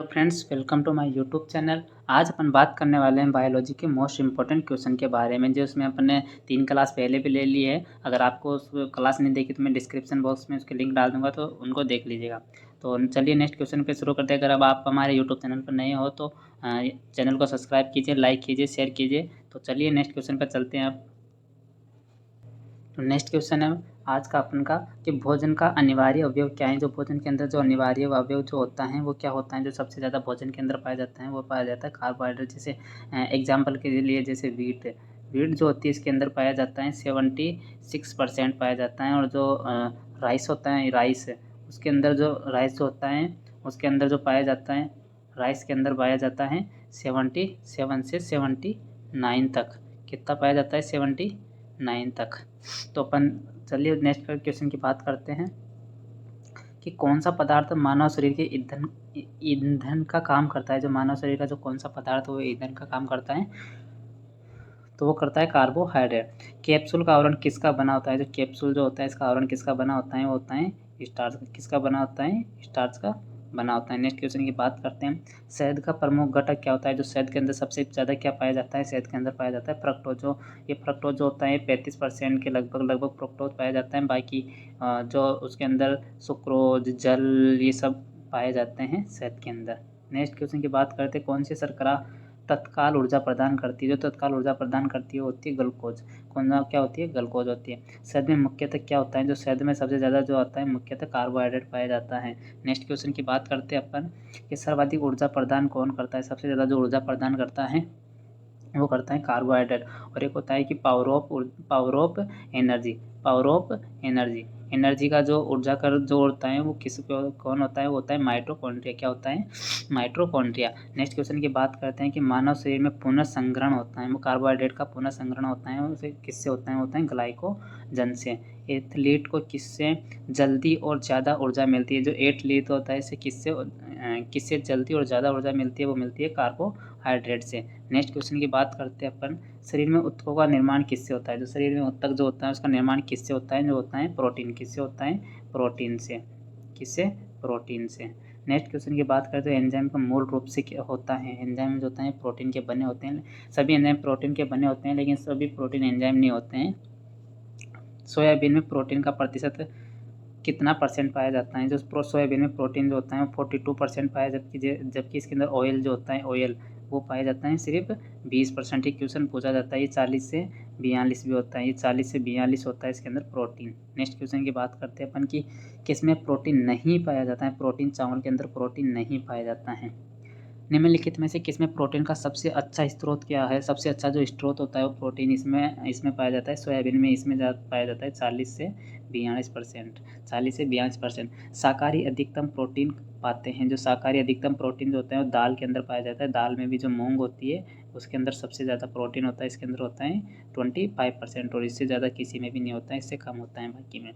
तो friends, welcome to my YouTube channel. आज अपन बात करने वाले हैं बायोलॉजी के मोस्ट इम्पोर्टेंट क्वेश्चन के बारे में, जो उसमें अपन ने 3 क्लास पहले भी ले ली है। अगर आपको उस क्लास नहीं देखी तो मैं डिस्क्रिप्शन बॉक्स में उसकी लिंक डाल दूंगा, तो उनको देख लीजिएगा। तो चलिए नेक्स्ट क्वेश्चन पे शुरू करते हैं। अगर अब आप हमारे यूट्यूब चैनल पर नए हो तो चैनल को सब्सक्राइब कीजिए, लाइक कीजिए, शेयर कीजिए। तो चलिए नेक्स्ट क्वेश्चन पर चलते हैं आप। तो नेक्स्ट क्वेश्चन है आज का अपन का कि भोजन का अनिवार्य अवयव क्या है। जो भोजन के अंदर जो अनिवार्य अवयव जो होता है वो क्या होता है। जो सबसे ज़्यादा भोजन के अंदर पाया जाता है वो पाया जाता है कार्बोहाइड्रेट। जैसे एग्जाम्पल के लिए जैसे वीट वीट जो होती है इसके अंदर पाया जाता है 76% पाया जाता है। और जो राइस होता है, राइस उसके अंदर जो राइस जो होता है उसके अंदर जो पाया जाता है, राइस के अंदर पाया जाता है 77 से 79 तक। कितना पाया जाता है? 79 तक। तो अपन चलिए नेक्स्ट क्वेश्चन की बात करते हैं कि कौन सा पदार्थ मानव शरीर के ईंधन ईंधन का काम करता है। जो मानव शरीर का जो कौन सा पदार्थ वो ईंधन का काम करता है, तो वो करता है कार्बोहाइड्रेट। कैप्सूल का आवरण किसका बना होता है। जो कैप्सूल जो होता है इसका आवरण किसका बना होता है, वो होता है स्टार्च का। किसका बना होता है? स्टार्च का बना होता है। नेक्स्ट क्वेश्चन की बात करते हैं। शहद का प्रमुख घटक क्या होता है। जो शहद के अंदर सबसे ज़्यादा क्या पाया जाता है? शहद के अंदर पाया जाता है फ्रक्टोज। जो ये फ्रक्टोज जो होता है 35% के लगभग फ्रक्टोज पाया जाता है। बाकी जो उसके अंदर सुक्रोज, जल, ये सब पाए जाते हैं शहद के अंदर। नेक्स्ट क्वेश्चन की बात करते हैं। कौन सी शर्करा तत्काल ऊर्जा प्रदान करती है। जो तत्काल ऊर्जा प्रदान करती है होती है ग्लूकोज। क्या होती है? ग्लूकोज होती है। शहद में मुख्यतः क्या होता है? जो शहद में सबसे ज़्यादा जो आता है मुख्यतः कार्बोहाइड्रेट पाया जाता है। नेक्स्ट क्वेश्चन की बात करते हैं अपन कि सर्वाधिक ऊर्जा प्रदान कौन करता है। सबसे ज़्यादा जो ऊर्जा प्रदान करता है वो करता है कार्बोहाइड्रेट। और एक होता है कि power of energy. Power of energy energy का जो ऊर्जा का जो होता है वो कौन होता है? वो होता है माइटोकॉन्ड्रिया। क्या होता है? माइटोकॉन्ड्रिया। नेक्स्ट क्वेश्चन की बात करते हैं कि मानव शरीर में पुनर्संग्रहण होता है, वो कार्बोहाइड्रेट का पुनर्संग्रहण होता है, उसे किससे होता है? होता है ग्लाइकोजन से। एथलीट को किससे जल्दी और ज़्यादा ऊर्जा मिलती है। जो एथलीट होता है इसे किससे जल्दी और ज़्यादा ऊर्जा मिलती है? वो मिलती है कार्बोहाइड्रेट से। नेक्स्ट क्वेश्चन की बात करते हैं अपन। शरीर में ऊतकों का निर्माण किससे होता है। जो शरीर में ऊतक जो होता है उसका निर्माण किससे होता है? जो होता है प्रोटीन। किससे होता है? प्रोटीन से। किससे? प्रोटीन से। नेक्स्ट क्वेश्चन की बात करते हैं एंजाइम का मूल रूप से क्या होता है। एंजाइम जो होता है प्रोटीन के बने होते हैं। सभी एंजाइम प्रोटीन के बने होते हैं, लेकिन सभी प्रोटीन एंजाइम नहीं होते हैं। सोयाबीन में प्रोटीन का प्रतिशत कितना परसेंट पाया जाता है। जो सोयाबीन में प्रोटीन जो होता है वो 42% पाया, जबकि इसके अंदर ऑयल जो होता है ऑयल वो पाया जाता है सिर्फ 20%। ही क्वेश्चन पूछा जाता है। ये 40 से 42 भी होता है, ये 40 से 42 होता है इसके अंदर प्रोटीन। नेक्स्ट क्वेश्चन की बात करते हैं अपन की किसमें प्रोटीन नहीं पाया जाता है। प्रोटीन, चावल के अंदर प्रोटीन नहीं पाया जाता है। निम्नलिखित में से किसमें प्रोटीन का सबसे अच्छा स्रोत क्या है। सबसे अच्छा जो स्रोत होता है वो प्रोटीन इसमें पाया जाता है सोयाबीन में। इसमें पाया जाता है 40 से 42%। 40 से 42%। शाकाहारी अधिकतम प्रोटीन पाते हैं। जो शाकाहारी अधिकतम प्रोटीन जो होता है वो दाल के अंदर पाया जाता है। दाल में भी जो मूंग होती है उसके अंदर सबसे ज़्यादा प्रोटीन होता है। इसके अंदर होता है 25%, और इससे ज़्यादा किसी में भी नहीं होता है, इससे कम होता है बाकी में।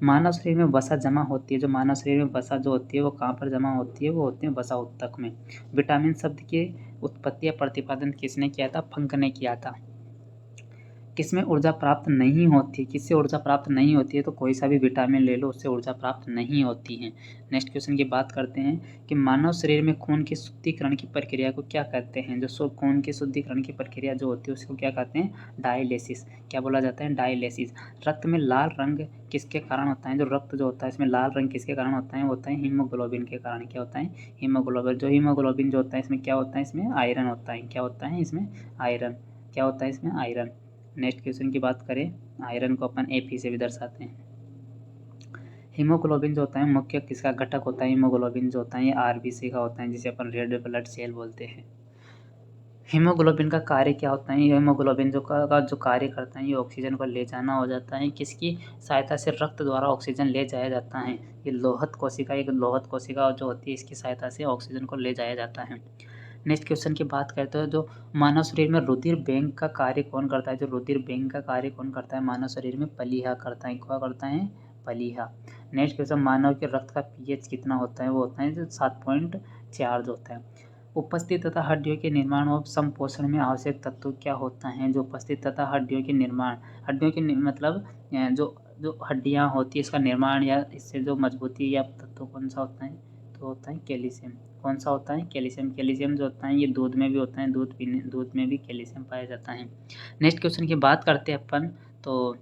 मानव शरीर में वसा जमा होती है। जो मानव शरीर में वसा जो होती है वो कहाँ पर जमा होती है? वो होती है वसा ऊतक में। विटामिन शब्द की उत्पत्ति या प्रतिपादन किसने किया था? फंक ने किया था। किसमें ऊर्जा प्राप्त नहीं होती? किससे ऊर्जा प्राप्त नहीं होती है? तो कोई सा भी विटामिन ले लो, उससे ऊर्जा प्राप्त नहीं होती है। नेक्स्ट क्वेश्चन की बात करते हैं कि मानव शरीर में खून के शुद्धिकरण की प्रक्रिया को क्या कहते हैं। जो खून के शुद्धिकरण की प्रक्रिया जो होती है उसको क्या कहते हैं? डायलिसिस। क्या बोला जाता है? डायलिसिस। रक्त में लाल रंग किसके कारण होता है। जो रक्त जो होता है इसमें लाल रंग किसके कारण होता है? होता है हीमोग्लोबिन के कारण। क्या होता है? हीमोग्लोबिन। जो हीमोग्लोबिन जो होता है इसमें क्या होता है? इसमें आयरन होता है। क्या होता है? इसमें आयरन। क्या होता है? इसमें आयरन। नेक्स्ट क्वेश्चन की बात करें, आयरन को अपन Fe से भी दर्शाते हैं। हीमोग्लोबिन जो होता है मुख्य किसका घटक होता है। हीमोग्लोबिन जो होता है ये आरबीसी का होता है, जिसे अपन रेड ब्लड सेल बोलते हैं। हीमोग्लोबिन का कार्य क्या होता है। हीमोग्लोबिन जो कार्य करता है ये ऑक्सीजन को ले जाना हो जाता है। किसकी सहायता से? रक्त द्वारा ऑक्सीजन ले जाया जाता है। ये लोहत कोशिका जो होती है इसकी सहायता से ऑक्सीजन को ले जाया जाता है। नेक्स्ट क्वेश्चन की बात करते हैं। जो मानव शरीर में रुधिर बैंक का कार्य कौन करता है। जो रुधिर बैंक का कार्य कौन करता है मानव शरीर में? प्लीहा करता है। क्या करता है? प्लीहा। नेक्स्ट क्वेश्चन, मानव के रक्त का पीएच कितना होता है। वो होता है जो 7.4 जो होता है। उपस्थित तथा हड्डियों के निर्माण और संपोषण में आवश्यक तत्व क्या होता है। जो उपस्थित तथा हड्डियों के निर्माण, मतलब जो हड्डियाँ होती है इसका निर्माण या इससे जो मजबूती या तत्व कौन सा होता है? तो होता है कैल्शियम। कौन सा होता है? कैल्शियम। कैल्शियम जो होता है ये दूध में भी होता है, दूध में भी कैल्शियम पाया जाता है। नेक्स्ट क्वेश्चन की बात करते हैं अपन, तो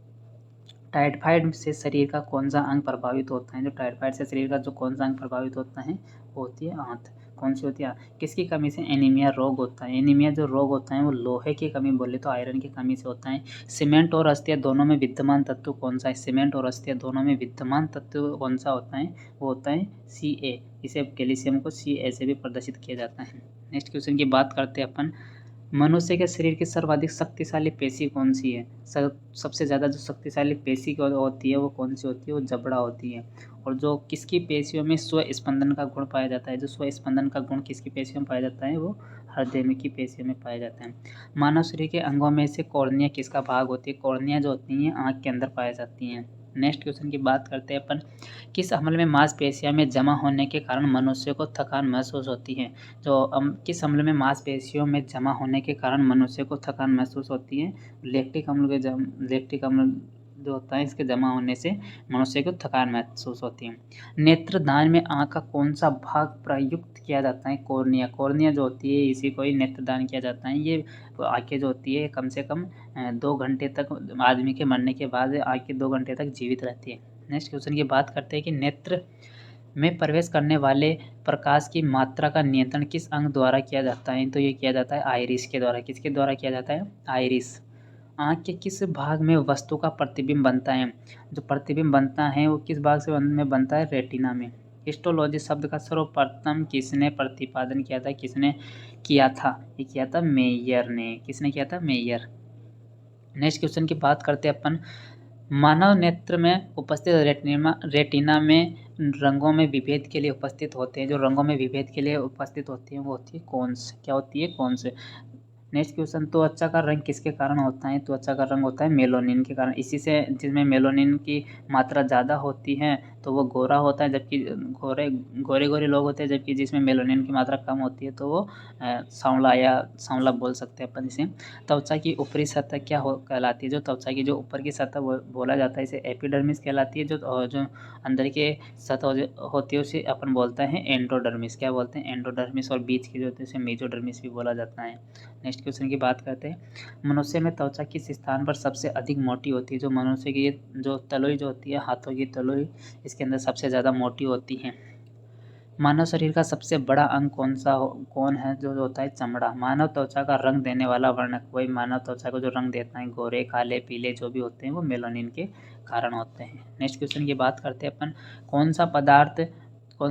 टाइफाइड से शरीर का कौन सा अंग प्रभावित होता है? जो टाइफाइड से शरीर का जो कौन सा अंग प्रभावित होता है वो होती है आंत। कौन सी होती है? किसकी कमी से एनीमिया रोग होता है? एनीमिया जो रोग होता है वो लोहे की कमी, बोले तो आयरन की कमी से होता है। सीमेंट और अस्थियाँ दोनों में विद्यमान तत्व कौन सा है? सीमेंट और अस्थियाँ दोनों में विद्यमान तत्व कौन सा होता है? वो होता है Ca। इसे कैल्शियम को Ca से भी प्रदर्शित किया जाता है। नेक्स्ट क्वेश्चन की बात करते हैं अपन, मनुष्य के शरीर की सर्वाधिक शक्तिशाली पेशी कौन सी है? सबसे ज़्यादा जो शक्तिशाली पेशी होती है वो कौन सी होती है? वो जबड़ा होती है। और जो किसकी पेशियों में स्व स्पंदन का गुण पाया जाता है? जो स्व स्पंदन का गुण किसकी पेशियों में पाया जाता है? वो हृदय में की पेशियों में पाया जाता है। मानव शरीर के अंगों में से कॉर्निया किसका भाग होती है? कॉर्निया जो होती हैं आँख के अंदर पाई जाती हैं। नेक्स्ट क्वेश्चन की बात करते हैं अपन, किस अम्ल में मांसपेशियों में जमा होने के कारण मनुष्य को थकान महसूस होती है? किस अम्ल में मांसपेशियों में जमा होने के कारण मनुष्य को थकान महसूस होती है? लैक्टिक अम्ल जो होता है इसके जमा होने से मनुष्य को थकान महसूस होती है। नेत्रदान में आँख का कौन सा भाग प्रयुक्त किया जाता है? कॉर्निया। कॉर्निया जो होती है इसी को ही नेत्रदान किया जाता है। ये आँखें जो होती है कम से कम 2 घंटे तक, आदमी के मरने के बाद आँखें 2 घंटे तक जीवित रहती है। नेक्स्ट क्वेश्चन की बात करते हैं कि नेत्र में प्रवेश करने वाले प्रकाश की मात्रा का नियंत्रण किस अंग द्वारा किया जाता है? तो ये किया जाता है आइरिस के द्वारा। किसके द्वारा किया जाता है? आइरिस। आँख के किस भाग में वस्तु का प्रतिबिंब बनता है? जो प्रतिबिंब बनता है वो किस भाग से में बनता है? रेटिना में। हिस्टोलॉजी शब्द का सर्वप्रथम किसने प्रतिपादन किया था? किसने किया था? ये किया था मेयर ने। किसने किया था? मेयर। नेक्स्ट क्वेश्चन की बात करते हैं अपन, मानव नेत्र में उपस्थित रेटिना में रंगों में विभेद के लिए उपस्थित होते हैं। जो रंगों में विभेद के लिए उपस्थित होती हैं वो होती है कौन से? क्या होती है? कौन से? नेक्स्ट क्वेश्चन, त्वचा का रंग किसके कारण होता है? त्वचा का रंग होता है मेलानिन के कारण। इसी से जिसमें मेलानिन की मात्रा ज़्यादा होती है तो वो गोरा होता है, जबकि गोरे गोरे लोग होते हैं, जबकि जिसमें मेलानिन की मात्रा कम होती है तो वो सांवला या सांवला बोल सकते हैं अपन इसे। त्वचा की ऊपरी सतह क्या कहलाती है? जो त्वचा की जो ऊपर की सतह बोला जाता है इसे एपिडर्मिस कहलाती है। जो अंदर के सतह होती है उसे अपन बोलते हैं एंडोडर्मिस। क्या बोलते हैं? एंडोडर्मिस। और बीच की जो होती है उसे मेसोडर्मिस भी बोला जाता है। नेक्स्ट क्वेश्चन की बात करते हैं, मनुष्य में त्वचा किस स्थान पर सबसे अधिक मोटी होती है? जो मनुष्य की जो तलोई जो होती है, हाथों की तलोई, इसके अंदर सबसे ज़्यादा मोटी होती है। मानव शरीर का सबसे बड़ा अंग कौन है? जो होता है चमड़ा। मानव त्वचा का रंग देने वाला वर्णक, वही मानव त्वचा को जो रंग देता है, गोरे काले पीले जो भी होते हैं वो मेलानिन के कारण होते हैं। नेक्स्ट क्वेश्चन की बात करते हैं अपन, कौन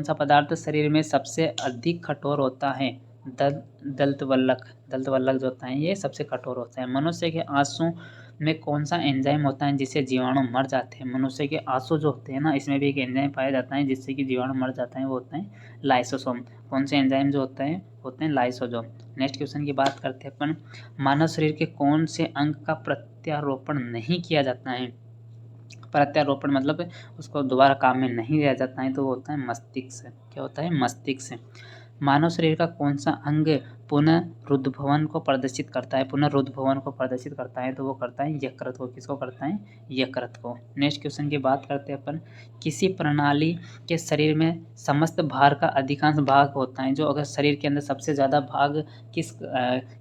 सा पदार्थ शरीर में सबसे अधिक कठोर होता है? दंतवल्लक जो होता है ये सबसे कठोर होता है। मनुष्य के आंसू में कौन सा एंजाइम होता है जिससे जीवाणु मर जाते हैं? मनुष्य के आंसू जो होते हैं ना, इसमें भी एक एंजाइम पाया जाता है जिससे कि जीवाणु मर जाता है, वो होता है लाइसोसोम। कौन से एंजाइम जो होते हैं लाइसोसोम। नेक्स्ट क्वेश्चन की बात करते हैं अपन, मानव शरीर के कौन से अंग का प्रत्यारोपण नहीं किया जाता है? प्रत्यारोपण मतलब उसको दोबारा काम में नहीं लिया जाता है, तो वो होता है मस्तिष्क। क्या होता है? मस्तिष्क। मानव शरीर का कौन सा अंग पुनरुद्भवन को प्रदर्शित करता है? पुनरुद्भवन को प्रदर्शित करता है तो वो करता है यकृत को। किसको करता है? यकृत को। नेक्स्ट क्वेश्चन की बात करते हैं अपन, किसी प्रणाली के शरीर में समस्त भार का अधिकांश भाग होता है? जो अगर शरीर के अंदर सबसे ज़्यादा भाग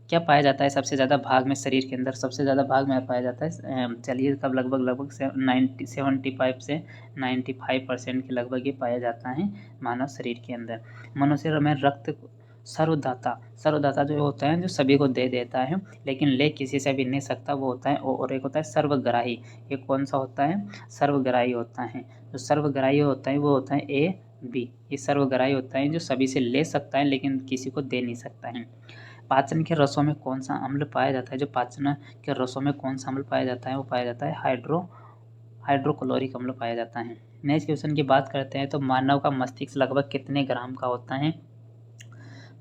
क्या पाया जाता है? सबसे ज़्यादा भाग में शरीर के अंदर सबसे ज़्यादा भाग में पाया जाता है, चलिए कब लगभग 75 से 95% के लगभग ये पाया जाता है मानव शरीर के अंदर। मनुष्य में रक्त सर्वदाता जो होता है जो सभी को दे देता है लेकिन ले किसी से भी नहीं सकता, वो होता है। और एक होता है सर्वग्राही। ये कौन सा होता है? सर्वग्राही होता है। जो सर्वग्राही होता है वो होता है AB। ये सर्वग्राही होता है जो सभी से ले सकता है लेकिन किसी को दे नहीं सकता है। पाचन के रसों में कौन सा अम्ल पाया जाता है? जो पाचन के रसों में कौन सा अम्ल पाया जाता है? वो पाया जाता है हाइड्रोक्लोरिक अम्ल पाया जाता है। नेक्स्ट क्वेश्चन की बात करते हैं, तो मानव का मस्तिष्क लगभग कितने ग्राम का होता है?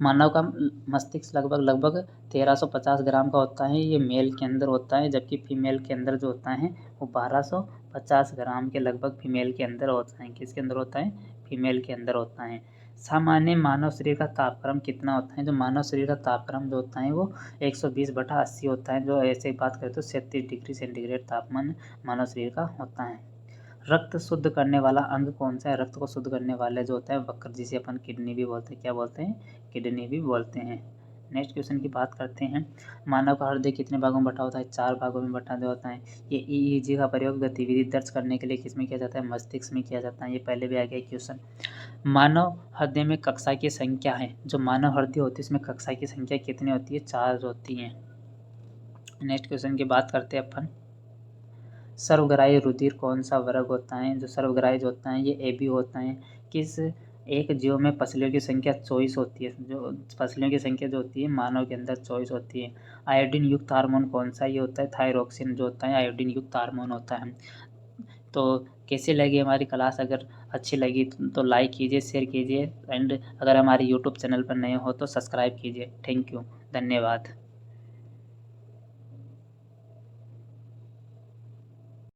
मानव का मस्तिष्क लगभग 1350 ग्राम का होता है। ये मेल के अंदर होता है, जबकि फीमेल के अंदर जो होता है वो 1250 ग्राम के लगभग फीमेल के अंदर होता है। किसके अंदर होता है? फीमेल के अंदर होता है। सामान्य मानव शरीर का तापक्रम कितना होता है? जो मानव शरीर का तापक्रम जो होता है वो 120/80 होता है। जो ऐसे बात करें तो 37 डिग्री सेंटीग्रेड तापमान मानव शरीर का होता है। रक्त शुद्ध करने वाला अंग कौन सा है? रक्त को शुद्ध करने वाला जो होता है वक्र, जिसे अपन किडनी भी बोलते हैं। क्या बोलते हैं? किडनी भी बोलते हैं। नेक्स्ट क्वेश्चन की बात करते हैं। मानव का हृदय कितने भागों में बटा होता है? 4 भागों में बटा होता है। ये ईईजी का प्रयोग गतिविधि दर्ज करने के लिए किसमें किया जाता है? मस्तिष्क में किया जाता है। ये पहले भी आ गया क्वेश्चन। मानव हृदय में कक्षा की संख्या है, जो मानव हृदय होती है उसमें कक्षा की संख्या कितनी होती है? 4 होती है। नेक्स्ट क्वेश्चन की बात करते हैं अपन। सर्वग्राही रुधिर कौन सा वर्ग होता है? जो सर्वग्राही जो होता है ये AB होता है। किस एक जीव में पसलियों की संख्या 24 होती है? जो पसलियों की संख्या जो होती है मानव के अंदर 24 होती है। आयोडीन युक्त हार्मोन कौन सा? ये होता है थायरोक्सिन, जो होता है आयोडीन युक्त हार्मोन होता है। तो कैसी लगी हमारी क्लास? अगर अच्छी लगी तो लाइक कीजिए, शेयर कीजिए, एंड अगर हमारे यूट्यूब चैनल पर नए हो तो सब्सक्राइब कीजिए। थैंक यू, धन्यवाद।